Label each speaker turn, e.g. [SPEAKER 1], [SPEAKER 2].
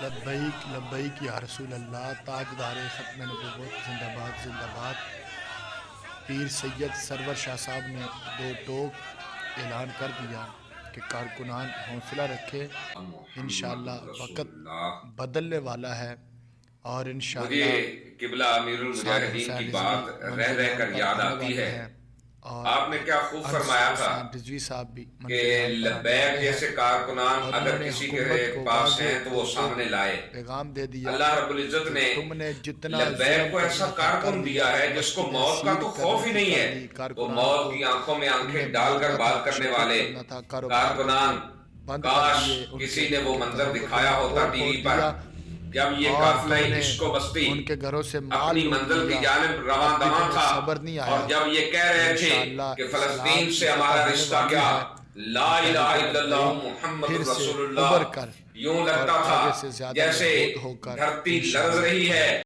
[SPEAKER 1] لبیک لبیک یا رسول اللہ، تاجدار ختم نبوت زندہ باد زندہ باد۔ پیر سید سرور شاہ صاحب نے دو ٹوک اعلان کر دیا کہ کارکنان حوصلہ رکھے، انشاءاللہ وقت بدلنے والا ہے اور انشاءاللہ
[SPEAKER 2] مجھے قبلہ امیر المجاہدین کی بات رہ رہ کر یاد آتی ہے۔ آپ نے کیا خوب فرمایا تھا کہ لبیک جیسے کارکنان اگر کسی کے پاس ہیں تو وہ سامنے لائے۔
[SPEAKER 1] پیغام دے دیا،
[SPEAKER 2] اللہ رب العزت نے لبیک کو ایسا کارکن دیا ہے جس کو موت کا تو خوف ہی نہیں ہے۔ وہ موت کی آنکھوں میں آنکھیں ڈال کر بات کرنے والے کارکنان، کاش کسی نے وہ منظر دکھایا ہوتا ٹی وی پر جب یہ قافلہ عشق و بستی اپنی منزل کی جانب رواں دواں تھا، اور جب یہ کہہ رہے تھے کہ فلسطین سے ہمارا رشتہ کیا، لا الہ الا اللہ محمد رسول اللہ، یوں لگتا تھا جیسے دھرتی لرز رہی ہے۔